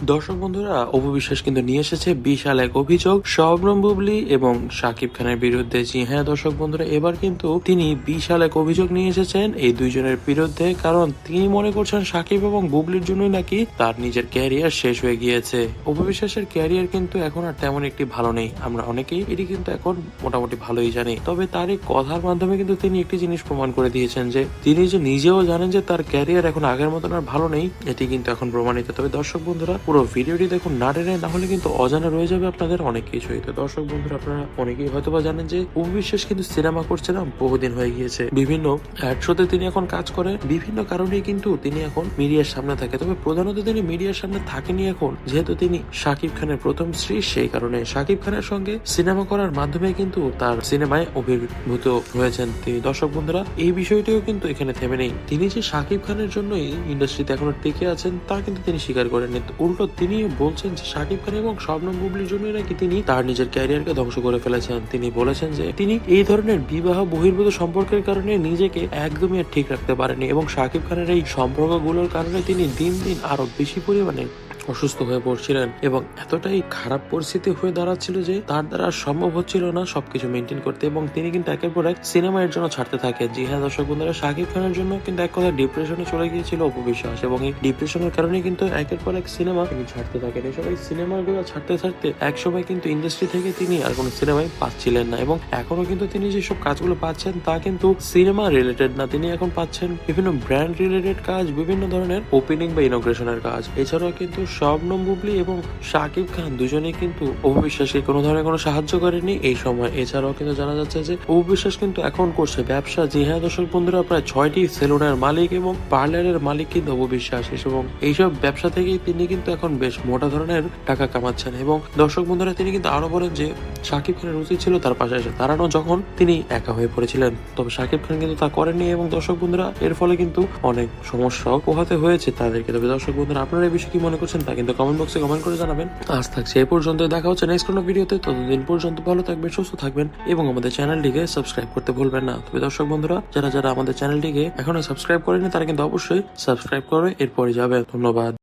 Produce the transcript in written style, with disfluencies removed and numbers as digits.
দর্শক বন্ধুরা, অপু বিশ্বাস কিন্তু নিয়ে এসেছে বিশাল এক অভিযোগ শবনম বুবলী এবং শাকিব খানের বিরুদ্ধে। জি হ্যাঁ দর্শক বন্ধুরা, এবার কিন্তু তিনি বিশাল এক অভিযোগ নিয়ে এসেছেন এই দুইজনের বিরুদ্ধে, কারণ তিনি মনে করছেন শাকিব এবং বুবলির জন্যই নাকি তার নিজের ক্যারিয়ার শেষ হয়ে গিয়েছে। অপু বিশ্বাসের ক্যারিয়ার কিন্তু এখন আর তেমন একটি ভালো নেই, আমরা অনেকেই এটি কিন্তু এখন মোটামুটি ভালোই জানি। তবে তার এই কথার মাধ্যমে কিন্তু তিনি একটি জিনিস প্রমাণ করে দিয়েছেন যে তিনি যে নিজেও জানেন যে তার ক্যারিয়ার এখন আগের মতন আর ভালো নেই, এটি কিন্তু এখন প্রমাণিত। তবে দর্শক বন্ধুরা, পুরো ভিডিওটি দেখুন না টেনে, না হলে কিন্তু অজানা রয়ে যাবে আপনাদের অনেক কিছুই। তো দর্শক বন্ধুরা, আপনারা অনেকেই হয়তোবা জানেন যে অপু বিশ্বাস কিন্তু সিনেমা করছে না বহুদিন হয়ে গিয়েছে। বিভিন্ন অ্যাড শোতে তিনি এখন কাজ করে, বিভিন্ন কারণেই কিন্তু তিনি এখন মিডিয়ার সামনে থাকে। তবে প্রধানত তিনি মিডিয়ার সামনে থাকেনি এখন, যেহেতু তিনি শাকিব খানের প্রথম স্ত্রী, সেই কারণে শাকিব খানের সঙ্গে সিনেমা করার মাধ্যমে কিন্তু তার সিনেমায় অভিভূত হয়েছেন তিনি। দর্শক বন্ধুরা, এই বিষয়টিও কিন্তু এখানে থেমে নেই। তিনি যে শাকিব খানের জন্যই ইন্ডাস্ট্রিতে এখনো টিকে আছেন তা কিন্তু তিনি স্বীকার করেননি। উল্টো তিনি বলছেন যে শাকিব খান এবং শবনম বুবলির জন্যই নাকি তিনি তার নিজের ক্যারিয়ারকে ধ্বংস করে ফেলেছেন। তিনি বলেছেন যে তিনি এই ধরনের বিবাহ বহির্ভূত সম্পর্কের কারণে নিজেকে একদমই ঠিক রাখতে পারেনি এবং শাকিব খানের এই সম্পর্কগুলোর কারণে তিনি দিন দিন আরো বেশি পরিমাণে অসুস্থ হয়ে পড়ছিলেন এবং এতটাই খারাপ পরিস্থিতি হয়ে দাঁড়াচ্ছিল যে তার দ্বারা সম্ভব হচ্ছিল না সবকিছু মেনটেন করতে, এবং তিনি কিন্তু একের পর এক সিনেমা এর জন্য ছাড়তে থাকেন। জি হ্যাঁ দর্শক বন্ধুরা, শাকিব খানের জন্য কিন্তু এক কথা ডিপ্রেশনে চলে গিয়েছিল অপু বিশ্বাস, এবং এই ডিপ্রেশনের কারণে কিন্তু একের পর এক সিনেমা তিনি ছাড়তে থাকেন। এসব এই সিনেমাগুলো ছাড়তে ছাড়তে একসময় কিন্তু ইন্ডাস্ট্রি থেকে তিনি আর কোনো সিনেমায় পাচ্ছিলেন না, এবং এখনো কিন্তু তিনি যেসব কাজগুলো পাচ্ছেন তা কিন্তু সিনেমা রিলেটেড না। তিনি এখন পাচ্ছেন বিভিন্ন ব্র্যান্ড রিলেটেড কাজ, বিভিন্ন ধরনের ওপেনিং বা ইনগ্রেশনের কাজ। এছাড়াও কিন্তু শবনম বুবলী এবং শাকিব খান দুজনেই কিন্তু অপু বিশ্বাসকে কোনো ধরনের কোনো সাহায্য করেনি এই সময়। এছাড়াও কিন্তু জানা যাচ্ছে যে অপু বিশ্বাস কিন্তু এখন করছে ব্যবসা। জি হ্যাঁ দর্শক বন্ধুরা, প্রায় 6টি সেলুনের মালিক এবং পার্লারের মালিক কিন্তু অপু বিশ্বাস, এবং এইসব ব্যবসা থেকেই তিনি কিন্তু এখন বেশ মোটা ধরনের টাকা কামাচ্ছেন। এবং দর্শক বন্ধুরা, তিনি কিন্তু আরো বলেন যে শাকিব খানের উচিত ছিল তার পাশে এসে দাঁড়ানো যখন তিনি একা হয়ে পড়েছিলেন, তবে শাকিব খান কিন্তু তা করেননি। এবং দর্শক বন্ধুরা, এর ফলে কিন্তু অনেক সমস্যাও পোহাতে হয়েছে তাদেরকে। তবে দর্শক বন্ধুরা, আপনারা এই বিষয়ে কি মনে করছেন তা কিন্তু কমেন্ট বক্সে কমেন্ট করে জানাবেন। আজ থাকছে এই পর্যন্ত, দেখা হচ্ছে নেক্সট কোনো ভিডিওতে। ততদিন পর্যন্ত ভালো থাকবেন, সুস্থ থাকবেন এবং আমাদের চ্যানেলটিকে সাবস্ক্রাইব করতে ভুলবেন না। তবে দর্শক বন্ধুরা, যারা যারা আমাদের চ্যানেলটিকে এখনো সাবস্ক্রাইব করেনি তারা কিন্তু অবশ্যই সাবস্ক্রাইব করে এরপরে যাবে। ধন্যবাদ।